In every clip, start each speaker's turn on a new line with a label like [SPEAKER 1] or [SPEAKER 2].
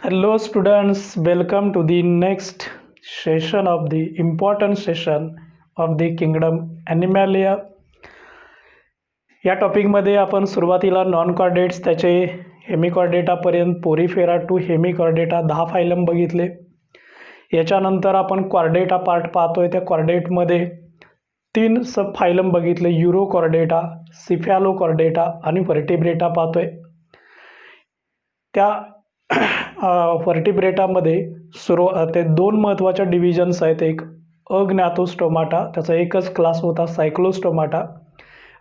[SPEAKER 1] Hello students, welcome to the next session of the important session of the kingdom Animalia. या टॉपिकमध्ये आपण सुरुवातीला non chordates त्याचे हेमिकॉर्डेटापर्यंत Porifera to Hemichordata 10 phylum बघितले. याच्यानंतर आपण कॉर्डेटा पार्ट पाहतोय. त्या कॉर्डेटमध्ये 3 सब फायलम बघितले, युरोकॉर्डेटा, सिफॅलोकॉर्डेटा आणि व्हर्टिब्रेटा पाहतोय. त्या व्हर्टिब्रेटामध्ये ते 2 महत्त्वाच्या डिव्हिजन्स आहेत. एक अज्ञातोस्टोमाटा, त्याचा एकच क्लास होता सायक्लोस्टोमाटा,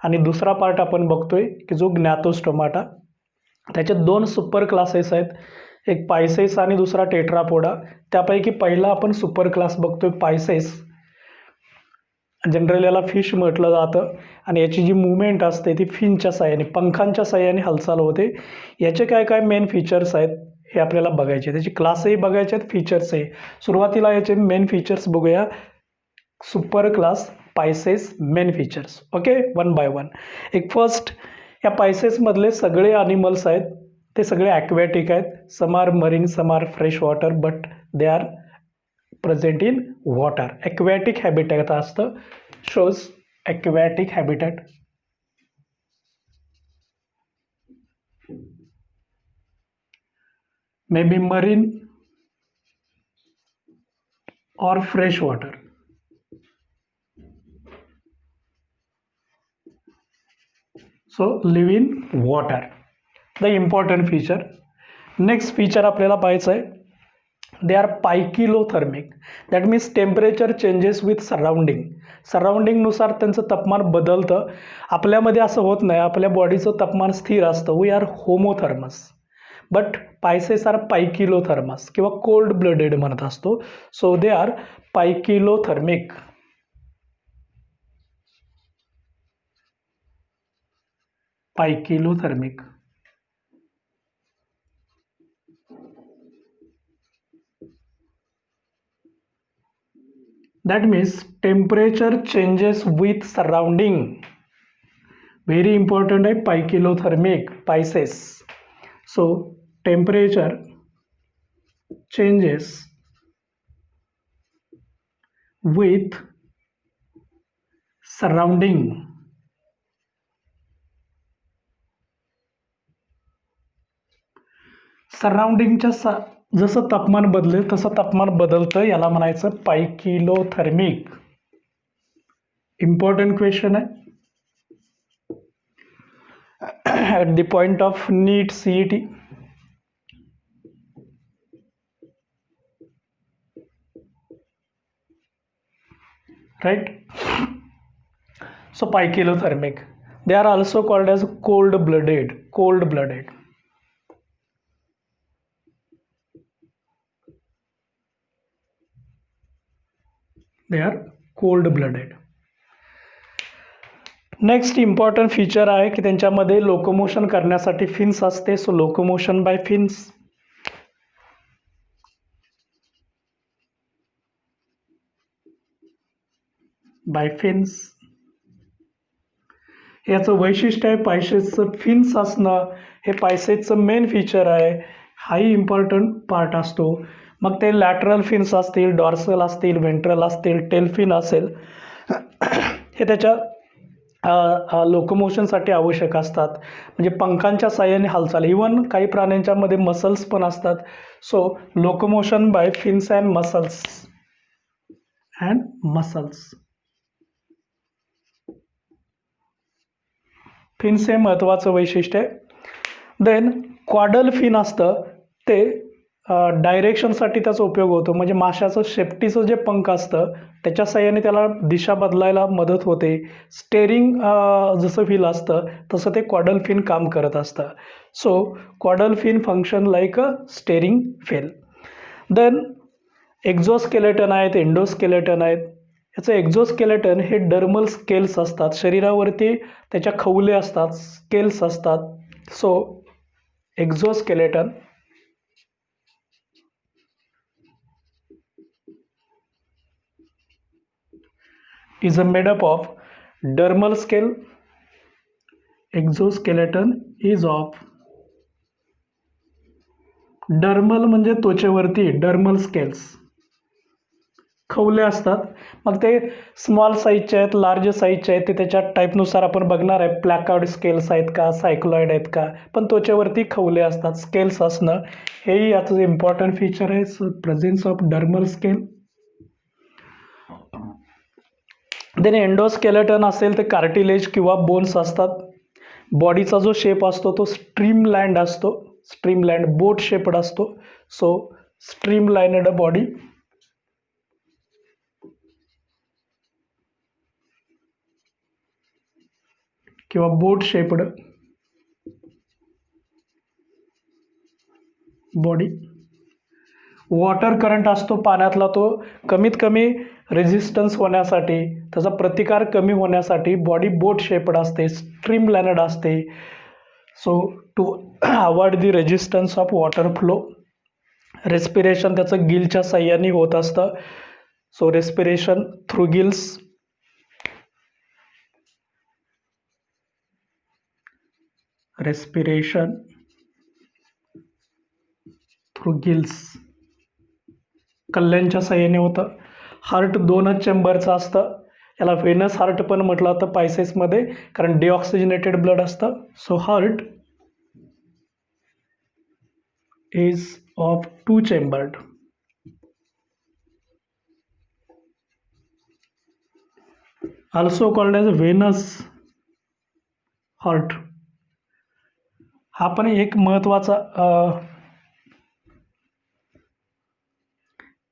[SPEAKER 1] आणि दुसरा पार्ट आपण बघतोय की जो ज्ञातोस्टोमाटा. त्याचे 2 सुपर क्लासेस आहेत, एक पायसेस आणि दुसरा टेट्रापोडा. त्यापैकी पहिला आपण सुपर क्लास बघतोय पायसेस. जनरली याला फिश म्हटलं जातं आणि याची जी मूवमेंट असते ती फिनच्या साह्याने, पंखांच्या साह्याने हालचाल होते. याचे काय काय मेन फीचर्स आहेत हे आपल्याला बघायचे, त्याची क्लासही बघायचे आहेत, फीचर्सही. सुरुवातीला याचे मेन फीचर्स बघूया. Super class Pisces main features. Okay, one by one. एक फर्स्ट, या पायसेसमधले सगळे ॲनिमल्स आहेत ते सगळे ॲक्वॅटिक आहेत. Some are marine, some are fresh water, but they are present in water. Aquatic habitat असतं, shows aquatic habitat. May be marine or fresh water. So live in water, the important feature. Next feature आपल्याला पाहायचं आहे, they are poikilothermic. That means temperature changes with surrounding नुसार त्यांचं तापमान बदलतं. आपल्यामध्ये असं होत नाही, आपल्या बॉडीचं तापमान स्थिर असतं. We are homothermous, but Pisces are poikilothermous किंवा कोल्ड ब्लडेड म्हणत असतो. So they are poikilothermic. Poikilothermic. That means temperature changes with surrounding. Very important आहे poikilothermic Pisces. So temperature changes with surrounding. सराउंडिंगच्या जसं तापमान बदलेल तसं तापमान बदलतं, याला म्हणायचं पायकिलोथर्मिक. इम्पॉर्टंट क्वेश्चन आहे at the point of NEET CET. Right? So paikilothermic. They are also called as cold-blooded. They are cold-blooded. Next important feature आहे की त्यांच्यामध्ये लोकोमोशन करण्यासाठी फिन्स असते. So locomotion by fins. याचं वैशिष्ट्य आहे पायसेसचं फिन्स असणं. हे पायसेसचं मेन फीचर आहे, हाही इम्पॉर्टंट पार्ट असतो. मग ते लॅटरल फिन्स असतील, डॉर्सल असतील, वेंट्रल असतील, टेल फिन असेल, हे त्याच्या लोकोमोशनसाठी आवश्यक असतात. म्हणजे पंखांच्या साह्याने हालचाल. इवन काही प्राण्यांच्या मध्ये मसल्स पण असतात. So locomotion by fins and muscles. Fins हे महत्त्वाचं वैशिष्ट्य आहे. देन क्वाडल फिन असतं, ते डायरेक्शनसाठी त्याचा उपयोग होतो. म्हणजे माशाचं शेपटीचं जे पंख असतं त्याच्या साह्याने त्याला दिशा बदलायला मदत होते. स्टेरिंग जसं व्हील असतं तसं ते क्वाडल फिन काम करत असतं. So caudal fin function like a steering wheel. Then exoskeleton आहेत, एंडोस्केलेटन आहेत. याचं एक्झोस्केलेटन हे डर्मल स्केल्स असतात, शरीरावरती त्याच्या खवले असतात, स्केल्स असतात. So exoskeleton is made up of dermal scale. Exoskeleton is of dermal म्हणजे त्वचेवरती, डर्मल स्केल्स खवले असतात. मग ते स्मॉल साईजचे आहेत, लार्ज साईजचे आहेत, ते त्याच्या टाईपनुसार आपण बघणार आहे. प्लॅकार्ड स्केल्स आहेत का, सायक्लॉइड आहेत का, पण त्वचेवरती खवले असतात. स्केल्स असणं हेही याचं इम्पॉर्टंट फीचर आहे, presence of dermal scale. Then endoskeleton असेल तर कार्टिलेज किंवा बोन्स असतात. बॉडीचा जो शेप असतो तो स्ट्रीमलाइंड असतो, स्ट्रीमलाइंड बोट शेपड असतो. So streamlined body. किंवा boat shaped body. Water current असतो पाण्यातला, तो कमीत कमी रेझिस्टन्स होण्यासाठी, त्याचा प्रतिकार कमी होण्यासाठी बॉडी बोट शेपड असते, स्ट्रीमलाइनड असते. So to avoid the resistance of water flow. Respiration त्याचं गिलच्या साह्याने होत असतं. So respiration through gills. Respiration through gills कल्ल्यांच्या साह्याने होतं. हार्ट 2च चेंबरचं असतं. याला व्हेनस हार्ट पण म्हटलं जातं पायसेसमध्ये, कारण डिऑक्सिजनेटेड ब्लड असतं. So heart is of 2 chambered. Also called as Venus heart. हा पण एक महत्त्वाचा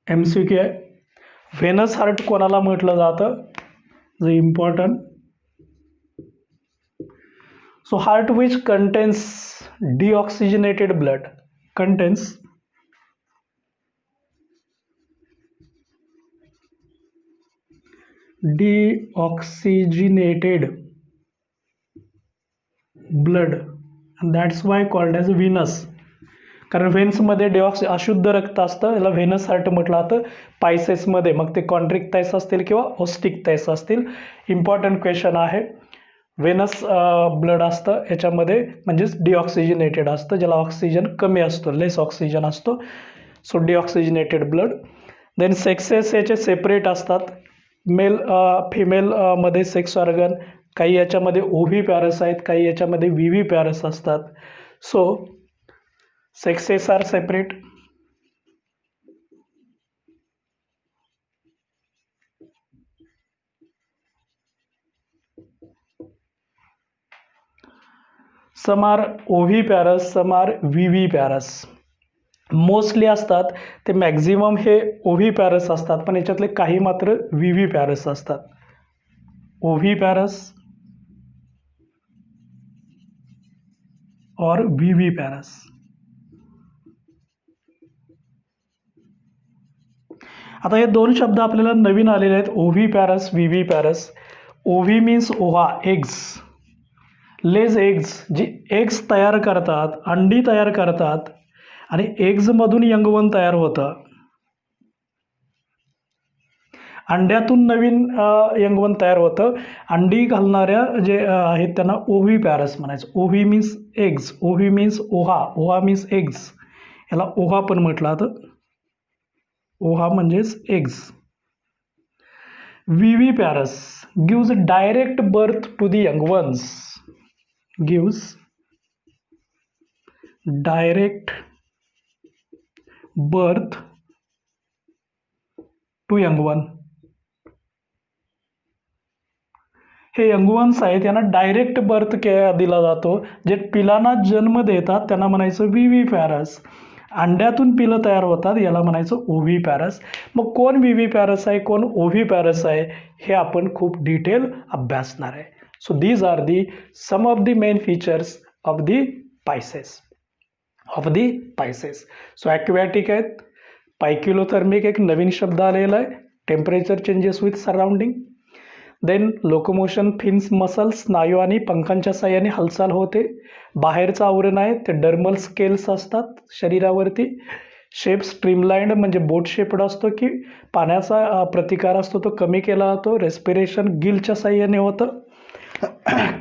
[SPEAKER 1] MCQ आहे. व्हेनस हार्ट कोणाला म्हटलं जातं, जे important. So heart which contains deoxygenated blood, contains deoxygenated blood and that's why called as venous. कारण व्हेन्समध्ये अशुद्ध रक्त असतं, याला व्हेनस हार्ट म्हटलं जातं. पायसेसमध्ये मग ते कॉन्ट्रिक थायस असतील किंवा ऑस्टिक थायस असतील. इम्पॉर्टंट क्वेश्चन आहे. व्हेनस ब्लड असतं याच्यामध्ये, म्हणजेच डिऑक्सिजनेटेड असतं, ज्याला ऑक्सिजन कमी असतो, लेस ऑक्सिजन असतो. So deoxygenated blood. Then sexes याचे सेपरेट असतात. मेल फिमेल मध्ये सेक्स ऑर्गन, काही याच्यामध्ये ओव्ही पॅरस आहेत, काही याच्यामध्ये व्हीव्ही पॅरस असतात. So sexes are separate. Some are oviparous, some are viviparous. Mostly असतात ते मॅक्झिमम हे ओव्ही पॅरस असतात, पण याच्यातले काही मात्र व्हीव्ही पॅरस असतात. ओव्ही पॅरस और व्हीव्ही पॅरस. आता हे 2 शब्द आपल्याला नवीन आलेले आहेत, oviparous, viviparous. Ovi means ova, eggs, lays eggs, जी एग्स तयार करतात, अंडी तयार करतात, आणि एग्जमधून यंगवन तयार होतं. अंड्यातून नवीन यंगवन तयार होतं. अंडी घालणाऱ्या जे आहेत त्यांना ओव्ही पॅरस म्हणायचं. ओव्ही मीन्स एग्स, ओव्ही मीन्स ओहा, ओहा मीन्स एग्स, याला ओहा पण म्हटलं जातं. ओहा म्हणजेच eggs. Viviparous gives direct birth to the young ones, gives direct birth to young one. हे यंगवन्स आहेत यांना डायरेक्ट बर्थ दिला जातो. जे पिलांना जन्म देतात त्यांना म्हणायचं व्हीव्ही पॅरस. अंड्यातून पिलं तयार होतात याला म्हणायचं ओव्ही पॅरस. मग कोण व्हीव्ही पॅरस आहे, कोण ओव्ही पॅरस आहे, हे आपण खूप डिटेल अभ्यासणार आहे. So these are the some of the main features of the pisces, so aquatic आहेत. पायक्युलोथर्मिक एक नवीन शब्द आलेला आहे. Temperature changes with surrounding. Then locomotion, fins muscle, स्नायू आणि पंखांच्या साह्याने हालचाल होते. बाहेरचं आवरण आहे ते डर्मल स्केल्स असतात शरीरावरती. शेप स्ट्रीमलाइंड म्हणजे बोट शेपड असतो, की पाण्याचा प्रतिकार असतो तो कमी केला जातो. रेस्पिरेशन गिलच्या साह्याने होतं,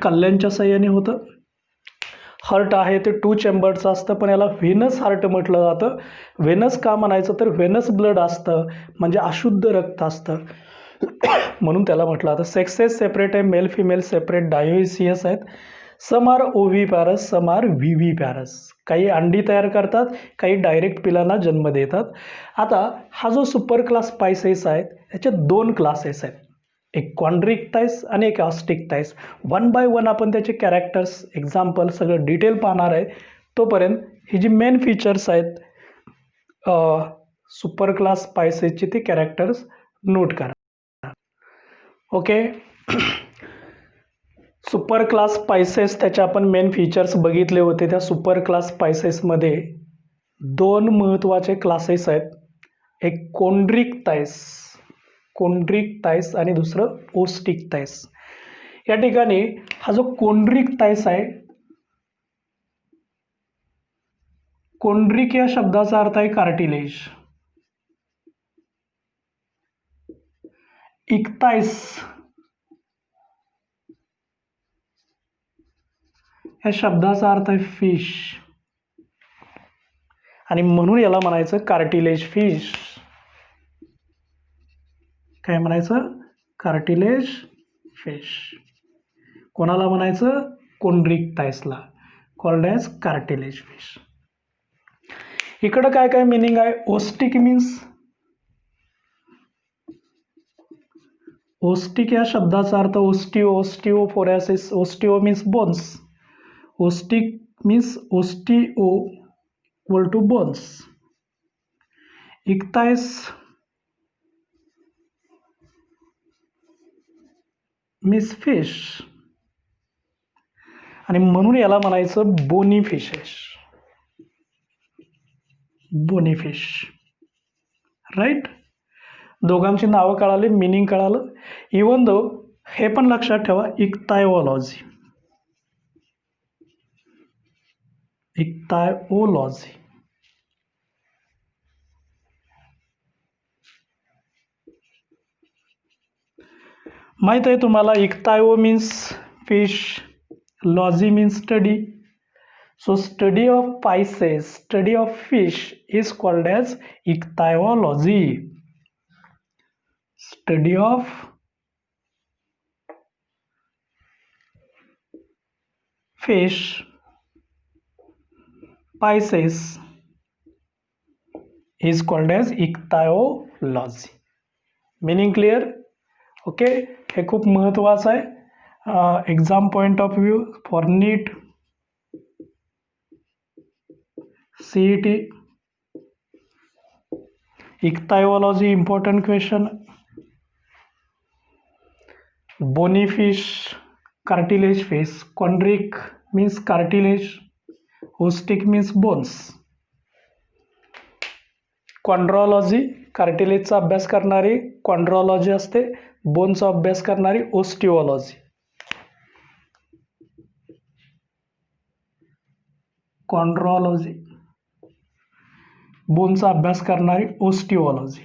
[SPEAKER 1] कल्ल्यांच्या साह्याने होतं. हार्ट आहे ते 2 चेंबरचं असतं, पण याला व्हेनस हार्ट म्हटलं जातं. व्हेनस का म्हणायचं, तर व्हेनस ब्लड असतं म्हणजे अशुद्ध रक्त असतं म्हणून त्याला म्हटलं जातं. सेक्सेस सेपरेट आहे, मेल फिमेल सेपरेट डायोसियस आहेत. Some are oviparous, some are viviparous. काही अंडी तयार करतात, काही डायरेक्ट पिलांना जन्म देतात. आता हा जो सुपर क्लास पायसेस आहेत ह्याचे 2 क्लासेस आहेत, एक कॉन्ड्रिक टाईस आणि एक ऑस्टिक टाईस. वन बाय वन आपण त्याचे कॅरेक्टर्स, एक्झाम्पल सगळं डिटेल पाहणार आहे. तोपर्यंत ही जी मेन फीचर्स आहेत सुपर क्लास पायसेसचे ते कॅरेक्टर्स नोट करा. ओके. सुपर क्लास स्पायसेस त्याचे आपण मेन फीचर्स बघितले होते. त्या सुपर क्लास स्पायसेसमध्ये 2 महत्त्वाचे क्लासेस आहेत, एक कोंड्रिक टाईस आणि दुसरं ओस्टिक टाईस. या ठिकाणी हा जो कोंड्रिक टाईस आहे, कोंड्रिक या शब्दाचा अर्थ आहे कार्टिलेज. इक्टाईस या शब्दाचा अर्थ आहे फिश आणि म्हणून याला म्हणायचं कार्टिलेज फिश. काय म्हणायचं, कार्टिलेज फिश. कोणाला म्हणायचं, कोंड्रिक टाईसला, कॉल्ड ॲज कार्टिलेज फिश. इकडं काय काय मिनिंग आहे. ओस्टिक मीन्स, ओस्टिक या शब्दाचा अर्थ ओस्टिओफोरेसिस. Osteo means bones, osteic means osteo equal to bones. Ichthyes means fish आणि म्हणून याला म्हणायचं bony fishes, bony fish. Right. दोघांची नावं कळाली, मिनिंग कळालं. इवन दो हे पण लक्षात ठेवा, इक्टायओलॉजी, इक्टायओलॉजी माहीत आहे तुम्हाला. Ichthyo means fish, logy means study. So study of Pisces, study of fish is called as ichthyology. Study of fish, Pisces is called as ichthyology. Meaning clear? Okay, हे खूप महत्त्वाचं आहे. Exam point of view for NEET, CET, ichthyology important question. Bony fish, cartilage fish. Chondric means cartilage, ओस्टिक means bones. कॉन्ड्रॉलॉजी, कार्टिलेजचा अभ्यास करणारी कॉन्ड्रॉलॉजी असते, बोनचा अभ्यास करणारी ओस्टिओलॉजी. कॉन्ड्रॉलॉजी, बोनचा अभ्यास करणारी osteology.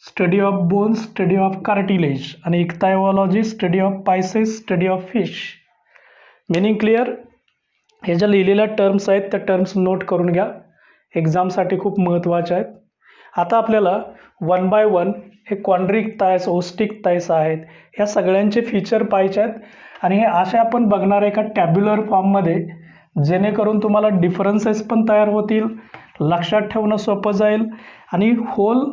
[SPEAKER 1] Study of bones, study of cartilage. आणि ichthyology, study of pisces, study of fish. Meaning clear. हे ज्या लिहिलेल्या टर्म्स आहेत त्या टर्म्स नोट करून घ्या, एक्झामसाठी खूप महत्त्वाच्या आहेत. आता आपल्याला वन बाय वन हे कॉन्ड्रिक टाईस, ओस्टिक टाईस आहेत, ह्या सगळ्यांचे फीचर पाहायचे आहेत आणि हे असे आपण बघणार एका टॅब्युलर फॉर्ममध्ये, जेणेकरून तुम्हाला डिफरन्सेस पण तयार होतील, लक्षात ठेवणं सोपं जाईल आणि होल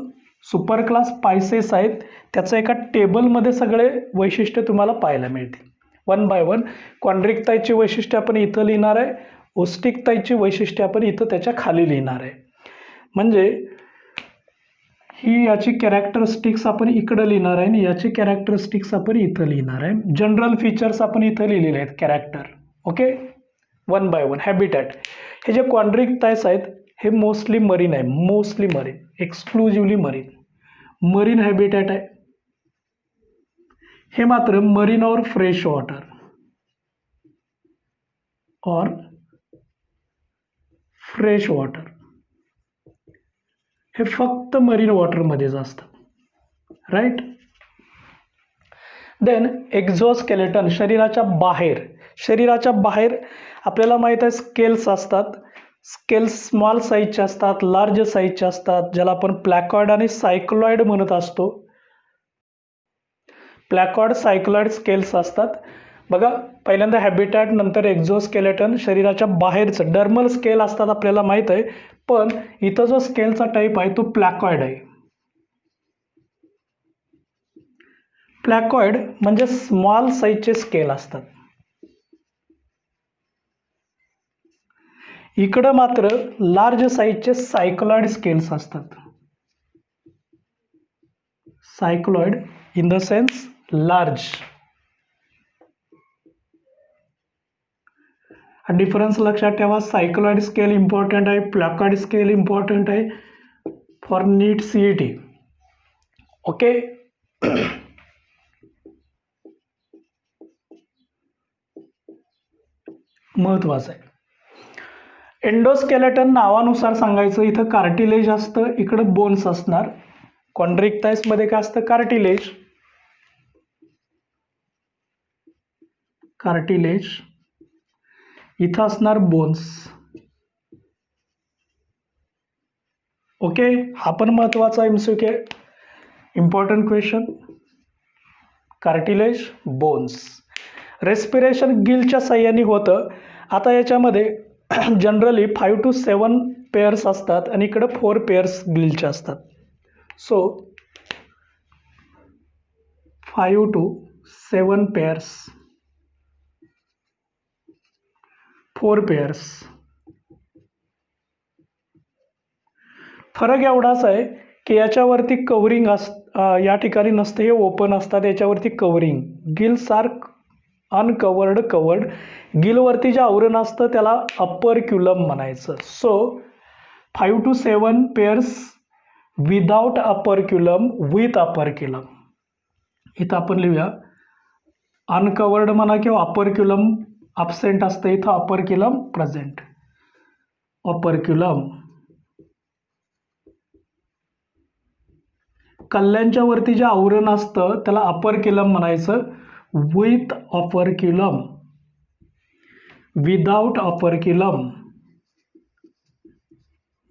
[SPEAKER 1] सुपर क्लास पायसेस आहेत त्याचं एका टेबलमध्ये सगळे वैशिष्ट्य तुम्हाला पाहायला मिळतील. वन बाय वन कॉन्ड्रिक टाईसची वैशिष्ट्य आपण इथं लिहिणार आहे, ओस्टिक टाईसची वैशिष्ट्य आपण इथं त्याच्या खाली लिहिणार आहे. म्हणजे ही याची कॅरेक्टरिस्टिक्स आपण इकडं लिहिणार आहे आणि याची कॅरेक्टरिस्टिक्स आपण इथं लिहिणार आहे. जनरल फीचर्स आपण इथं लिहिलेले आहेत, character. Okay, one by one. Habitat, हे जे कॉन्ड्रिक टाईस आहेत हे मोस्टली मरीन आहे, mostly marine, exclusively marine, marine habitat आहे. हे मात्र मरीन और फ्रेश वॉटर और फ्रेश वॉटर हे फक्त मरीन वॉटरमध्येच असतं. राईट. देन एक्झोस्केलेटन, शरीराच्या बाहेर आपल्याला माहीत आहे स्केल्स असतात. स्केल्स स्मॉल साईजचे असतात, लार्ज साईजचे असतात, ज्याला आपण प्लॅकॉइड आणि सायक्लॉइड म्हणत असतो. प्लॅकॉइड, सायक्लॉइड स्केल्स असतात. बघा, पहिल्यांदा हॅबिटॅट, नंतर एक्झोस्केलेटन, शरीराच्या बाहेरचं डर्मल स्केल असतात आपल्याला माहीत आहे. पण इथं जो स्केलचा टाईप आहे तो प्लॅकॉइड आहे. प्लॅकॉइड म्हणजे स्मॉल साईजचे स्केल असतात. इकडं मात्र लार्ज साईजचे सायक्लॉइड स्केल्स असतात. Cycloid in the sense large. हा डिफरन्स लक्षात ठेवा. सायक्लॉइड स्केल इम्पॉर्टंट आहे, प्लॅकॉइड स्केल इम्पॉर्टंट आहे फॉर नीट CET. ओके. महत्वाचं आहे. एंडोस्केलेटन नावानुसार सांगायचं, इथं कार्टिलेज असतं, इकडं बोन्स असणार. कॉन्ड्रिक्टाइस मध्ये काय असतं? कार्टिलेज. इथं असणार बोन्स. ओके. हा पण महत्वाचा MCQ, important question. Cartilage, bones. Respiration गिलच्या साह्याने होतं. आता याच्यामध्ये जनरली 5 to 7 पेअर्स असतात आणि इकडे 4 पेअर्स गिलचे असतात. So 5 to 7 pairs, 4 pairs. फरक एवढाच आहे की याच्यावरती कव्हरिंग या ठिकाणी नसतं, हे ओपन असतात. याच्यावरती covering. Gills are uncovered, covered. गिलवरती जे आवरण असतं त्याला अपरक्युलम म्हणायचं. So 5 to 7 pairs without operculum, with operculum. इथं आपण लिहूया अनकवर्ड म्हणा किंवा अपरक्युलम अब्सेंट असतं, इथं अपरक्युलम प्रेझेंट. अपरक्युलम. कल्ल्यांच्या वरती जे आवरण असतं त्याला अपरक्युलम म्हणायचं. With operculum, without operculum,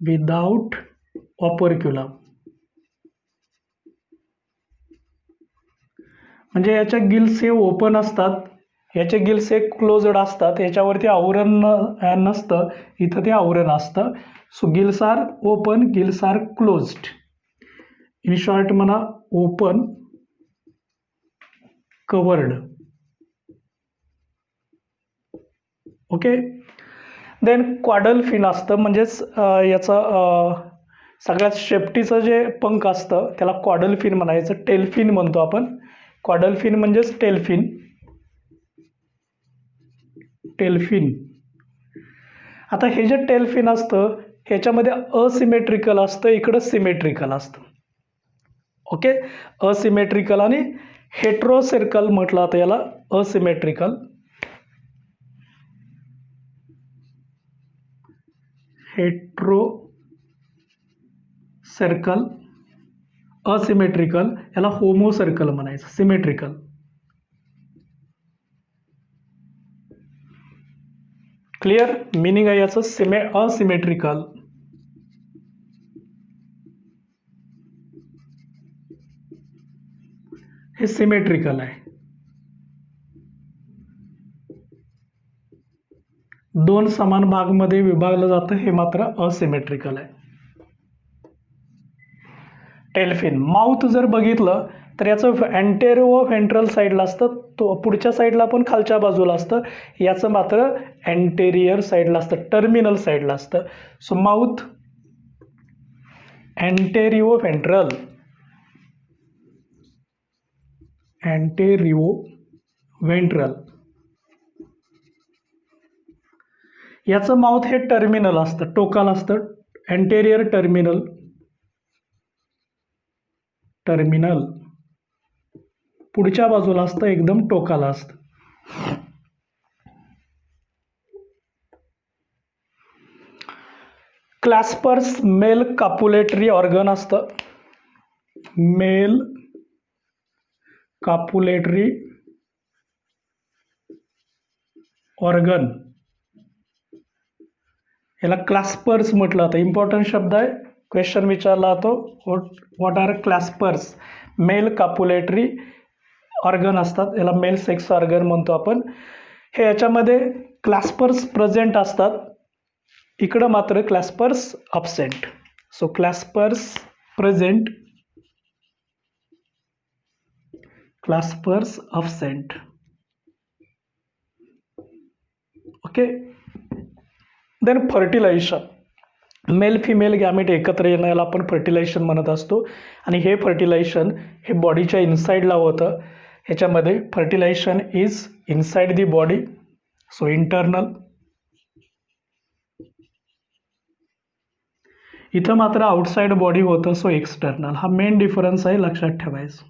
[SPEAKER 1] without operculum. म्हणजे याच्या गिल्स हे ओपन असतात, याचे गिल्स हे क्लोज्ड असतात. याच्यावरती आवरण नसतं, इथं ते आवरण असतं. So gills are open, gills are closed. In short म्हणा open, covered. Okay. Then caudal fin असतं, म्हणजेच याचं सगळ्यात शेपटीचं जे पंख असतं त्याला क्वाडल फिन म्हणायचं. टेलफिन म्हणतो आपण. क्वाडल फिन म्हणजेच टेलफिन. आता हे जे टेलफिन असतं ह्याच्यामध्ये असिमेट्रिकल असतं, इकडं सिमेट्रिकल असतं. ओके. असिमेट्रिकल आणि हेट्रोसर्कल म्हटलं आता याला. असिमेट्रिकल, हेट्रो सर्कल, असिमेट्रिकल, याला होमो सर्कल म्हणायचं. सिमेट्रिकल. क्लिअर मिनिंग आहे याचं. असिमेट्रिकल. हे सिमेट्रिकल आहे. दोन समान भागमध्ये विभागलं जातं, हे मात्र असिमेट्रिकल आहे. टेलफिन. माउथ जर बघितलं तर याचं अँटेरियो व्हेंट्रल साईडला असतं, तो पुढच्या साईडला पण खालच्या बाजूला असतं. याचं मात्र अँटेरियर साईडला असतं, टर्मिनल साईडला असतं. So mouth antero ventral, antero ventral. याचं माउथ हे टर्मिनल असतं, टोकाला असतं. अँटेरियर टर्मिनल, टर्मिनल पुढच्या बाजूला असतं, एकदम टोकाला असतं. क्लॅस्पर्स मेल कापुलेटरी ऑर्गन असतं. मेल कापुलेटरी ऑर्गन, याला क्लॅस्पर्स म्हटलं जातं. इम्पॉर्टंट शब्द आहे, क्वेश्चन विचारला तो. What are claspers? Male copulatory organ असतात, याला मेल सेक्स ऑर्गन म्हणतो आपण. हे याच्यामध्ये क्लॅस्पर्स प्रेझेंट असतात, इकडं मात्र claspers absent. So claspers present, claspers absent. Okay. Then fertilisation, male female gamete एकत्र येणं याला आपण फर्टिलायझेशन म्हणत असतो. आणि हे फर्टिलायझेशन हे बॉडीच्या इनसाईडला होतं. ह्याच्यामध्ये fertilisation is inside the body, so internal. इथं मात्र आउटसाइड बॉडी होतं, सो एक्सटर्नल. हा मेन डिफरन्स आहे, लक्षात ठेवायचं.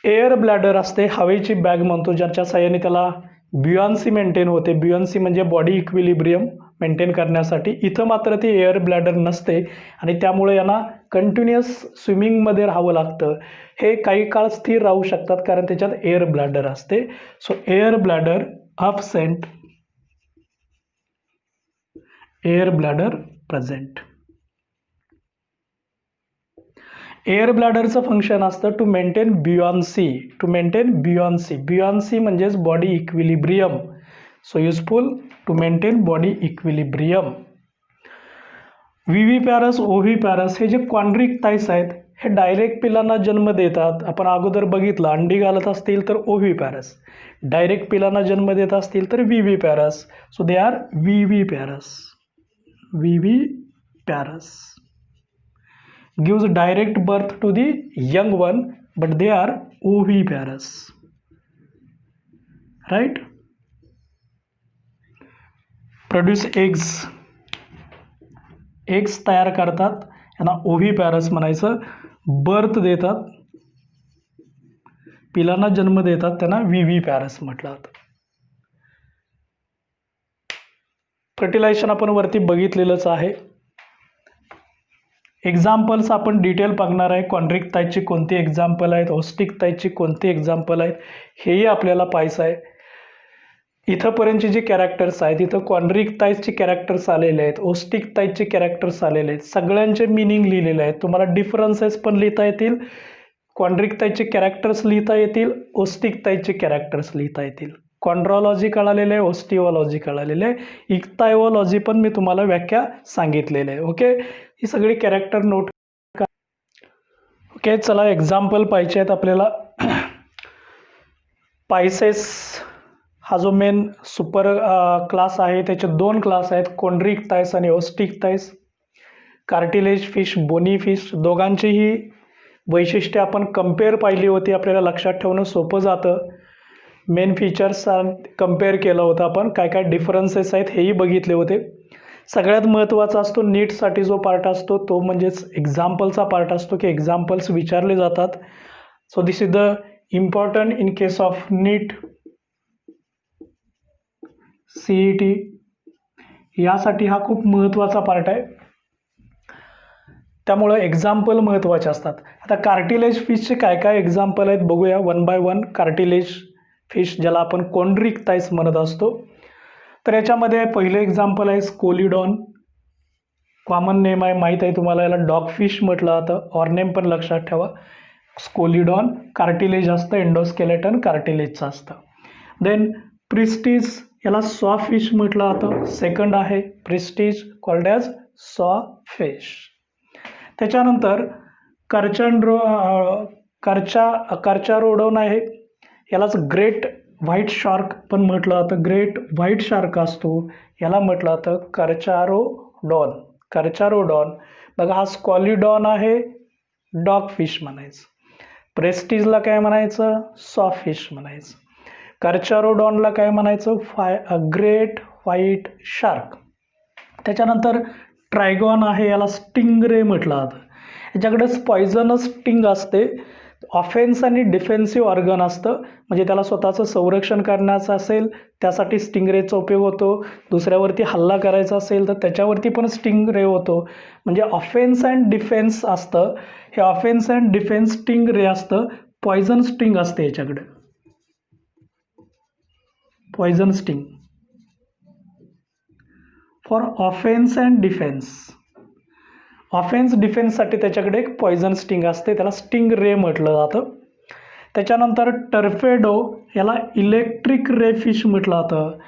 [SPEAKER 1] एअर ब्लॅडर असते, हवेची बॅग म्हणतो, ज्याच्या साहाय्याने त्याला ब्युआन्सी मेंटेन होते. ब्युआन्सी म्हणजे बॉडी इक्विलिब्रियम मेंटेन करण्यासाठी. इथं मात्र ती एअर ब्लॅडर नसते आणि त्यामुळे यांना कंटिन्युअस स्विमिंगमध्ये राहावं लागतं. हे काही काळ स्थिर राहू शकतात कारण त्याच्यात एअर ब्लॅडर असते. So air bladder absent, air bladder present. Air ब्लॅडरचं फंक्शन असतं to maintain buoyancy, to maintain buoyancy. Buoyancy म्हणजेच body equilibrium, so useful to maintain body equilibrium. Viviparous, oviparous हे जे क्वाड्रिक थाईस आहेत हे डायरेक्ट पिलांना जन्म देतात. आपण अगोदर बघितलं, अंडी घालत असतील तर ओव्हिपॅरस, डायरेक्ट पिलांना जन्म देत असतील तर viviparous. So they are viviparous. Viviparous gives direct birth to the young one, but they are oviparous, right? Produce eggs, eggs तयार करतात, यांना ओव्हिपॅरस म्हणायचं. बर्थ देतात, पिलांना जन्म देतात, त्यांना विव्हिपॅरस म्हटलं जातं. फर्टिलायझेशन आपण वरती बघितलेलंच आहे. एक्झाम्पल्स आपण डिटेल बघणार आहे. कॉन्ड्रिक थाईची कोणती एक्झाम्पल आहेत, ओस्टिक थाईची कोणती एक्झाम्पल आहेत, हेही आपल्याला पाहायचं आहे. इथंपर्यंतचे जे कॅरेक्टर्स आहेत, इथं कॉन्ड्रिक थाईजचे कॅरेक्टर्स आलेले आहेत, ओस्टिक थाईजचे कॅरेक्टर्स आलेले आहेत, सगळ्यांचे मिनिंग लिहिलेले आहेत. तुम्हाला डिफरन्सेस पण लिहिता येतील, कॉन्ड्रिक थाईजचे कॅरेक्टर्स लिहिता येतील, ओस्टिक थाईजचे कॅरेक्टर्स लिहिता येतील. कॉन्ड्रॉलॉजी कळालेलं आहे, ओस्टिओलॉजी कळालेलं आहे, इक्थायोलॉजी पण मी तुम्हाला व्याख्या सांगितलेलं आहे. ओके, ही सगळी कॅरेक्टर नोट करा. ओके, चला एक्झाम्पल पाहिजे आहेत आपल्याला. पायसेस हा जो मेन सुपर क्लास आहे, त्याचे दोन क्लास आहेत, कॉन्ड्रिक थाईस आणि Osteichthyes. Cartilage fish, bony fish, दोघांचीही वैशिष्ट्ये आपण कंपेअर पाहिली होती. आपल्याला लक्षात ठेवणं सोपं जातं. मेन फीचर्स कंपेअर केलं होतं आपण, काय काय डिफरन्सेस आहेत हेही बघितले होते. सगळ्यात महत्त्वाचा असतो नीटसाठी जो पार्ट असतो तो म्हणजेच एक्झाम्पलचा पार्ट असतो, की एक्झाम्पल्स विचारले जातात. So this is the important in case of NEET, CET. यासाठी हा खूप महत्त्वाचा पार्ट आहे, त्यामुळं एक्झाम्पल महत्त्वाचे असतात. आता कार्टिलेज फिशचे काय काय एक्झाम्पल आहेत बघूया one by one. Cartilage fish ज्याला आपण कॉन्ड्रिक थाईस म्हणत असतो, तर याच्यामध्ये पहिलं एक्झाम्पल आहे स्कोलिडॉन. कॉमन नेम आहे, माहीत आहे तुम्हाला, याला डॉग फिश म्हटलं जातं. ऑरनेम पण लक्षात ठेवा. स्कोलिडॉन कार्टिलेज असतं, एंडोस्केलेटन कार्टिलेजचं असतं. देन प्रिस्टीज, याला सॉ फिश म्हटलं जातं. सेकंड आहे प्रिस्टीज, कॉल्ड ॲज सॉ फिश. त्याच्यानंतर कर्चारोडॉन आहे, यालाच ग्रेट व्हाईट शार्क पण म्हटलं जातं. ग्रेट व्हाईट शार्क असतो, याला म्हटलं जातं कर्चारोडॉन. कर्चारोडॉन. बघा, हा स्कॉलिडॉन आहे, डॉग फिश म्हणायचं. प्रेस्टीजला काय म्हणायचं, सॉ फिश म्हणायचं. कर्चारोडॉनला काय म्हणायचं, ग्रेट व्हाईट शार्क. त्याच्यानंतर ट्रायगॉन आहे, याला स्टिंगरे म्हटलं जातं. याच्याकडे पॉयझनस स्टिंग असते. ऑफेन्स आणि डिफेन्सिव्ह ऑर्गन असतं, म्हणजे त्याला स्वतःचं संरक्षण करण्याचं असेल त्यासाठी स्टिंगरेचा उपयोग होतो. दुसऱ्यावरती हल्ला करायचा असेल तर त्याच्यावरती पण स्टिंगरे होतो. म्हणजे ऑफेन्स अँड डिफेन्स असतं. हे offence and defence stingray असतं, पॉयझन स्टिंग असते याच्याकडे, poison sting for offence and defence. Offence डिफेन्ससाठी त्याच्याकडे एक पॉयझन स्टिंग असते, त्याला स्टिंग रे म्हटलं जातं. त्याच्यानंतर टर्पेडो याला इलेक्ट्रिक रे फिश म्हटलं जातं.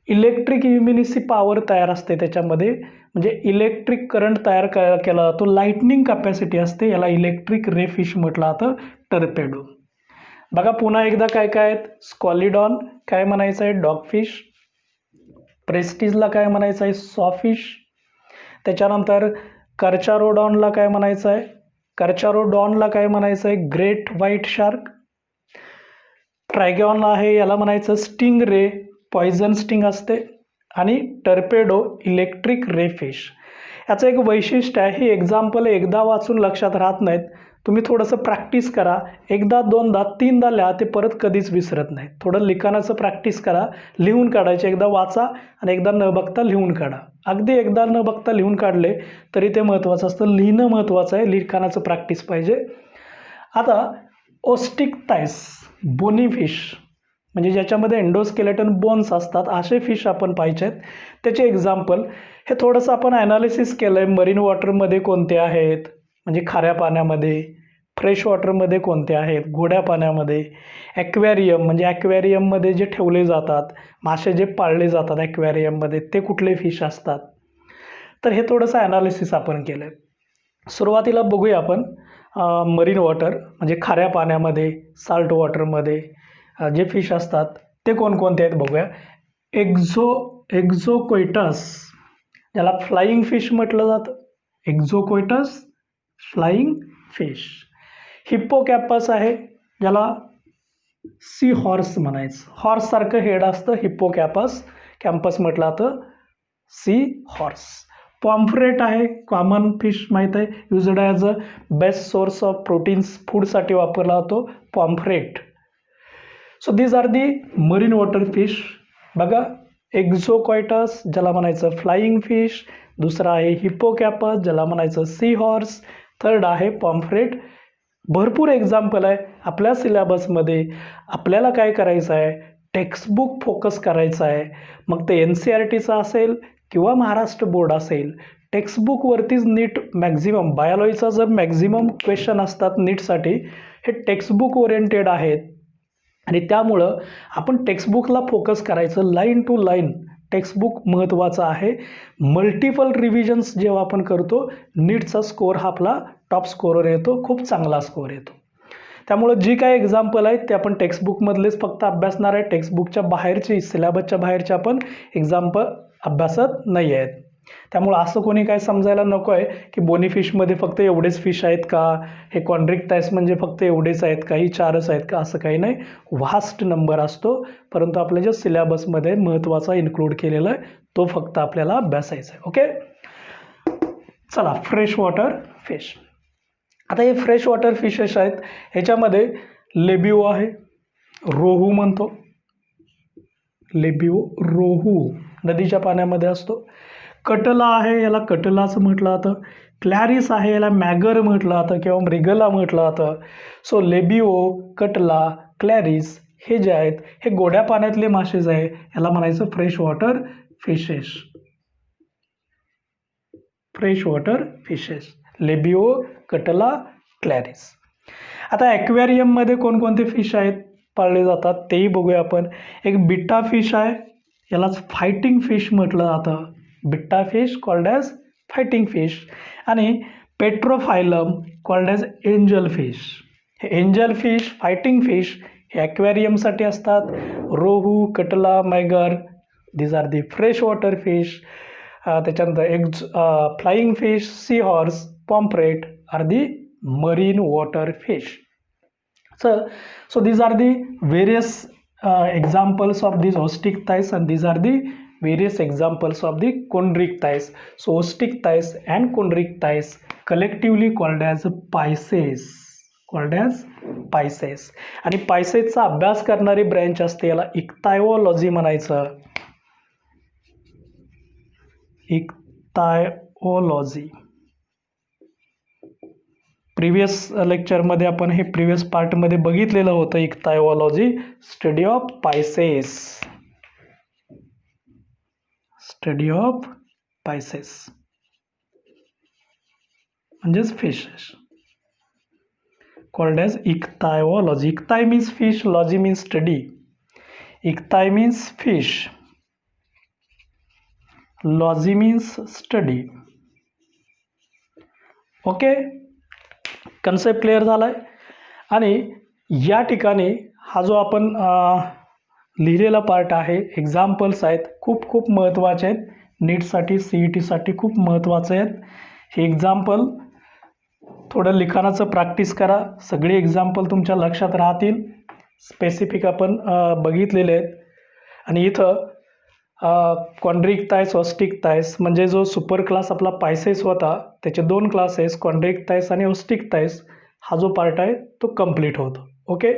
[SPEAKER 1] इलेक्ट्रिक इम्युनिसी पॉवर तयार असते त्याच्यामध्ये, म्हणजे इलेक्ट्रिक करंट तयार केला जातो, लाईटनिंग कॅपॅसिटी असते, याला इलेक्ट्रिक रे फिश म्हटलं जातं, टर्पेडो. बघा पुन्हा एकदा काय काय आहेत. स्कॉलिडॉन काय म्हणायचं आहे, डॉगफिश. प्रेस्टिजला काय म्हणायचं आहे, सॉफिश. त्याच्यानंतर कर्चारोडॉनला काय म्हणायचं आहे, कर्चारोडॉनला काय म्हणायचं आहे, ग्रेट व्हाईट शार्क. ट्रायगॉन आहे, याला म्हणायचं स्टिंग रे, पॉयझन स्टिंग असते. आणि टर्पेडो इलेक्ट्रिक रे फिश. याचं एक वैशिष्ट्य आहे, ही एक्झाम्पल एकदा वाचून लक्षात राहत नाहीत, तुम्ही थोडंसं प्रॅक्टिस करा, एकदा दोनदा तीनदा लिहा, ते परत कधीच विसरत नाही. थोडं लिखाणाचं प्रॅक्टिस करा, लिहून काढायचे, एकदा वाचा आणि एकदा न बघता लिहून काढा. अगदी एकदा न बघता लिहून काढले तरी ते महत्त्वाचं असतं, लिहिणं महत्त्वाचं आहे, लिखाणाचं प्रॅक्टिस पाहिजे. आता ओस्टिकताइस बोनी फिश, म्हणजे ज्याच्यामध्ये एंडोस्केलेटन बोन्स असतात असे फिश आपण पाहिजे आहेत. त्याचे एक्झाम्पल हे थोडंसं आपण ॲनालिसिस केलं आहे. मरीन वॉटरमध्ये कोणते आहेत, म्हणजे खाऱ्या पाण्यामध्ये, फ्रेश वॉटरमध्ये कोणते आहेत, गोड्या पाण्यामध्ये, ॲक्वॅरियम म्हणजे ॲक्वॅरियममध्ये जे ठेवले जातात मासे, जे पाळले जातात ॲक्वॅरियममध्ये, ते कुठले फिश असतात. तर हे थोडंसं ॲनालिसिस आपण केलं आहे. सुरुवातीला बघूया आपण मरीन वॉटर म्हणजे खाऱ्या पाण्यामध्ये, साल्ट वॉटरमध्ये जे फिश असतात ते कोणकोणते आहेत बघूया. एक्झोकोइटस ज्याला फ्लाइंग फिश म्हटलं जातं, एक्झोकोइटस फ्लाइंग फिश. हिप्पोकॅपस आहे, ज्याला सी हॉर्स म्हणायचं, हॉर्ससारखं हेड असतं, हिप्पोकॅपस कॅम्पस म्हटलं जातं, सी हॉर्स. पॉम्फ्रेट आहे, कॉमन फिश माहीत आहे, used as a best source of proteins, फूडसाठी वापरला जातो, pomfret. So these are the marine water fish. बघा, एक्झोकॉइटस ज्याला म्हणायचं फ्लाइंग फिश, दुसरा आहे हिप्पोकॅपस ज्याला म्हणायचं सी हॉर्स, थर्ड आहे पॉम्फ्रेट. भरपूर एक्झाम्पल आहे आपल्या सिलेबसमध्ये. आपल्याला काय करायचं आहे, टेक्स्टबुक फोकस करायचं आहे, मग ते NCERTचं असेल किंवा महाराष्ट्र बोर्ड असेल. टेक्स्टबुकवरतीच नीट मॅक्झिमम बायोलॉजीचा जर मॅक्झिमम क्वेश्चन असतात नीटसाठी, हे टेक्स्टबुक ओरिएंटेड आहेत. आणि त्यामुळं आपण टेक्स्टबुकला फोकस करायचं, लाईन टू लाईन टेक्स्टबुक महत्त्वाचं आहे. मल्टिपल रिव्हिजन्स जेव्हा आपण करतो, नीटचा स्कोअर हा आपला टॉप स्कोअर येतो, खूप चांगला स्कोअर येतो. त्यामुळं जी काही एक्झाम्पल आहेत ते आपण टेक्स्टबुकमधलेच फक्त अभ्यासणार आहे, टेक्स्टबुकच्या बाहेरची, सिलेबसच्या बाहेरचे आपण एक्झाम्पल अभ्यासत नाही आहेत. त्यामुळं असं कोणी काय समजायला नको आहे की बोनी फिशमध्ये फक्त एवढेच फिश आहेत का, हे कॉन्ड्रिक्टाइस म्हणजे फक्त एवढेच आहेत का, ही 4च आहेत का, असं काही नाही, व्हास्ट नंबर असतो. परंतु आपल्या ज्या सिलेबसमध्ये महत्त्वाचा इन्क्लूड केलेला आहे तो फक्त आपल्याला अभ्यासायचा आहे. ओके, चला, फ्रेश वॉटर फिश. आता हे फ्रेश वॉटर फिशेस आहेत, ह्याच्यामध्ये लेबिओ आहे, रोहू म्हणतो, लेबिओ रोहू नदीच्या पाण्यामध्ये असतो. कटला आहे, याला कटलाच म्हटलं जातं. क्लॅरिस आहे, याला मॅगर म्हटलं जातं किंवा मृगला म्हटलं जातं. सो लेबिओ, कटला, क्लॅरिस हे जे आहेत हे गोड्या पाण्यातले मासेच आहे, याला म्हणायचं fresh water fishes. Fresh water fishes, labeo, catla, clarias. आता ॲक्वॅरियममध्ये कोणकोणते फिश आहेत पाळले जातात तेही बघूया आपण. एक बिट्टा फिश आहे, यालाच फायटिंग फिश म्हटलं जातं, betta fish called as fighting fish. आणि Pterophyllum called as angel fish. हे एंजल फिश, फायटिंग फिश हे ॲक्वॅरियमसाठी असतात. Rohu, catla, magur these are the fresh water fish. त्याच्यानंतर flying fish, sea horse, pomfret are the marine water fish. So these are the various examples of these osteichthyes, and these are the various examples of the chondrichthyes. So osteichthyes and chondrichthyes collectively called as Pisces, called as Pisces. आणि पायसेसचा अभ्यास करणारी branch असते, याला इक्थायोलॉजी म्हणायचं, इक्थायोलॉजी. Previous लेक्चरमध्ये आपण हे previous पार्टमध्ये बघितलेलं होतं ichthyology, study of pisces, study of pisces म्हणजेच fishes, called as ichthyology. Ichthyi means fish, logy means study. Ichthyi means fish, logy means study. Okay, concept clear झालाय. आणि या ठिकाणी हा जो आपण लिहिलेला पार्ट आहे, एक्झाम्पल्स आहेत, खूप खूप महत्त्वाचे आहेत. नीटसाठी, CETसाठी खूप महत्त्वाचे आहेत हे एक्झाम्पल. थोडं लिखाणाचं प्रॅक्टिस करा, सगळे एक्झाम्पल तुमच्या लक्षात राहतील. स्पेसिफिक आपण बघितलेले आहेत. आणि इथं कॉन्ड्रिक्टायस, ऑस्टिक्टायस म्हणजे जो सुपर क्लास आपला पायसेस होता त्याचे 2 क्लासेस कॉन्ड्रिक्टायस आणि ऑस्टिक्टायस, हा जो पार्ट आहे तो कंप्लीट होतो. ओके.